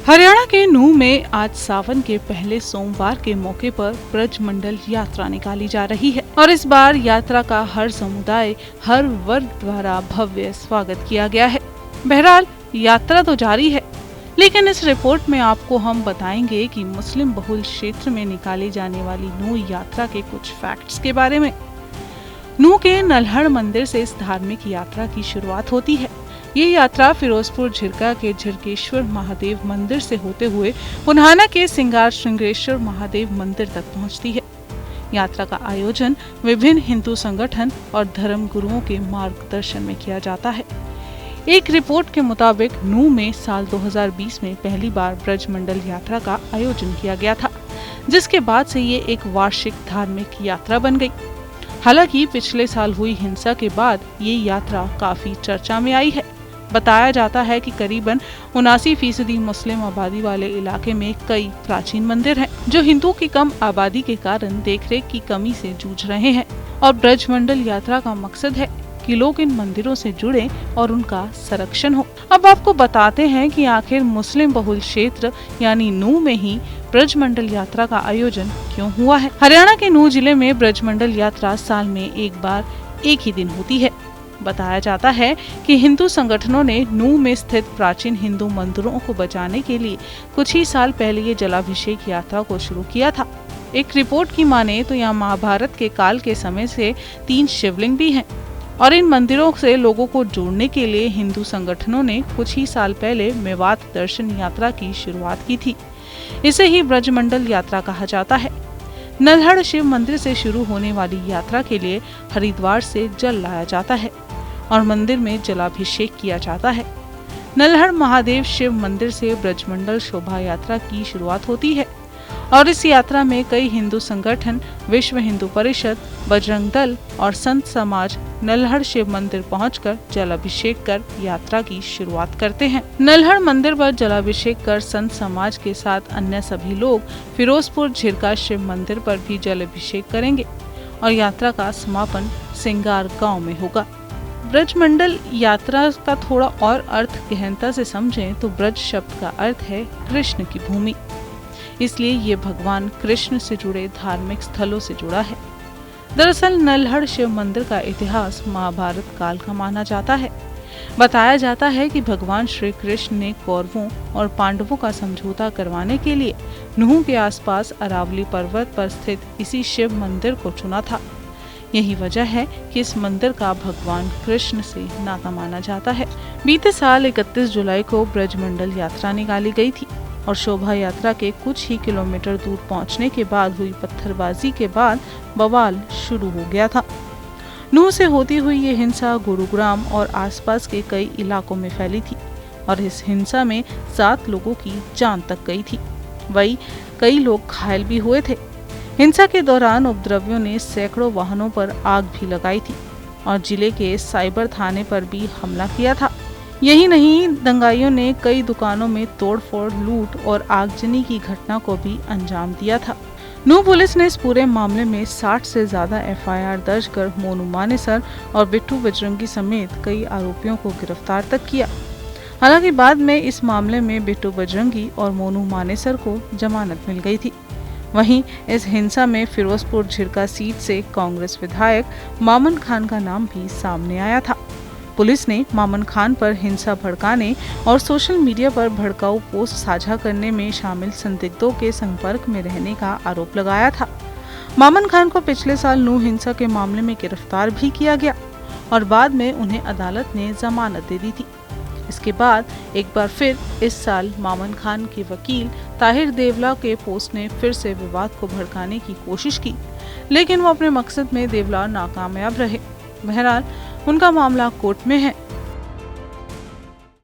हरियाणा के नूंह में आज सावन के पहले सोमवार के मौके पर ब्रजमंडल यात्रा निकाली जा रही है और इस बार यात्रा का हर समुदाय, हर वर्ग द्वारा भव्य स्वागत किया गया है। बहरहाल यात्रा तो जारी है, लेकिन इस रिपोर्ट में आपको हम बताएंगे कि मुस्लिम बहुल क्षेत्र में निकाली जाने वाली नूंह यात्रा के कुछ फैक्ट्स के बारे में। नूंह के नल्हड़ मंदिर से इस धार्मिक यात्रा की शुरुआत होती है। ये यात्रा फिरोजपुर झिरका के झिरकेश्वर महादेव मंदिर से होते हुए पुन्हाना के सिंगार श्रृंगेश्वर महादेव मंदिर तक पहुंचती है। यात्रा का आयोजन विभिन्न हिंदू संगठन और धर्म गुरुओं के मार्गदर्शन में किया जाता है। एक रिपोर्ट के मुताबिक नूंह में साल 2020 में पहली बार ब्रजमंडल यात्रा का आयोजन किया गया था, जिसके बाद से ये एक वार्षिक धार्मिक यात्रा बन गई। हालांकि पिछले साल हुई हिंसा के बाद ये यात्रा काफी चर्चा में आई है। बताया जाता है कि करीबन 79% मुस्लिम आबादी वाले इलाके में कई प्राचीन मंदिर हैं, जो हिंदुओं की कम आबादी के कारण देखरेख की कमी से जूझ रहे हैं और ब्रजमंडल यात्रा का मकसद है कि लोग इन मंदिरों से जुड़े और उनका संरक्षण हो। अब आपको बताते हैं कि आखिर मुस्लिम बहुल क्षेत्र यानी नूंह में ही ब्रजमंडल यात्रा का आयोजन क्यों हुआ है। हरियाणा के नूंह जिले में ब्रजमंडल यात्रा साल में एक बार एक ही दिन होती है। बताया जाता है कि हिंदू संगठनों ने नूंह में स्थित प्राचीन हिंदू मंदिरों को बचाने के लिए कुछ ही साल पहले ये जलाभिषेक यात्रा को शुरू किया था। एक रिपोर्ट की माने तो यहाँ महाभारत के काल के समय से 3 शिवलिंग भी हैं और इन मंदिरों से लोगों को जोड़ने के लिए हिंदू संगठनों ने कुछ ही साल पहले मेवात दर्शन यात्रा की शुरुआत की थी। इसे ही ब्रजमंडल यात्रा कहा जाता है। नल्हड़ शिव मंदिर से शुरू होने वाली यात्रा के लिए हरिद्वार से जल लाया जाता है और मंदिर में जलाभिषेक किया जाता है। नल्हड़ महादेव शिव मंदिर से ब्रजमंडल शोभा यात्रा की शुरुआत होती है और इस यात्रा में कई हिंदू संगठन, विश्व हिंदू परिषद, बजरंग दल और संत समाज नल्हड़ शिव मंदिर पहुंचकर जलाभिषेक कर यात्रा की शुरुआत करते हैं। नल्हड़ मंदिर पर जलाभिषेक कर संत समाज के साथ अन्य सभी लोग फिरोजपुर झिरका शिव मंदिर पर भी जलाभिषेक करेंगे और यात्रा का समापन सिंगार गांव में होगा। ब्रजमंडल यात्रा का थोड़ा और अर्थ गहनता से समझें तो ब्रज शब्द का अर्थ है कृष्ण की भूमि, इसलिए ये भगवान कृष्ण से जुड़े धार्मिक स्थलों से जुड़ा है। दरअसल नल्हड़ शिव मंदिर का इतिहास महाभारत काल का माना जाता है। बताया जाता है कि भगवान श्री कृष्ण ने कौरवों और पांडवों का समझौता करवाने के लिए नूंह के आसपास अरावली पर्वत पर स्थित इसी शिव मंदिर को चुना था। यही वजह है कि इस मंदिर का भगवान कृष्ण से नाता माना जाता है। बीते साल 31 जुलाई को ब्रजमंडल यात्रा निकाली गई थी और शोभा यात्रा के कुछ ही किलोमीटर दूर पहुंचने के बाद हुई पत्थरबाजी के बाद बवाल शुरू हो गया था। नूंह से होती हुई ये हिंसा गुरुग्राम और आसपास के कई इलाकों में फैली थी और इस हिंसा में 7 लोगों की जान तक गई थी। वहीं कई लोग घायल भी हुए थे। हिंसा के दौरान उपद्रवियों ने सैकड़ों वाहनों पर आग भी लगाई थी और जिले के साइबर थाने पर भी हमला किया था। यही नहीं, दंगाइयों ने कई दुकानों में तोड़फोड़, लूट और आगजनी की घटना को भी अंजाम दिया था। नूंह पुलिस ने इस पूरे मामले में 60 से ज्यादा FIR दर्ज कर मोनू मानेसर और बिट्टू बजरंगी समेत कई आरोपियों को गिरफ्तार तक किया। हालांकि बाद में इस मामले में बिट्टू बजरंगी और मोनू मानेसर को जमानत मिल गई थी। वहीं इस हिंसा में फिरोजपुर झिरका सीट से कांग्रेस विधायक मामन खान का नाम भी सामने आया था। पुलिस ने मामन खान पर हिंसा भड़काने और सोशल मीडिया पर भड़काऊ पोस्ट साझा करने में शामिल संदिग्धों के संपर्क में रहने का आरोप लगाया था। मामन खान को पिछले साल नूंह हिंसा के मामले में गिरफ्तार भी किया गया और बाद में उन्हें अदालत ने जमानत दे दी थी। इसके बाद एक बार फिर इस साल मामन खान के वकील ताहिर देवला के पोस्ट ने फिर से विवाद को भड़काने की कोशिश की, लेकिन वो अपने मकसद में देवला नाकामयाब रहे। बहरहाल उनका मामला कोर्ट में है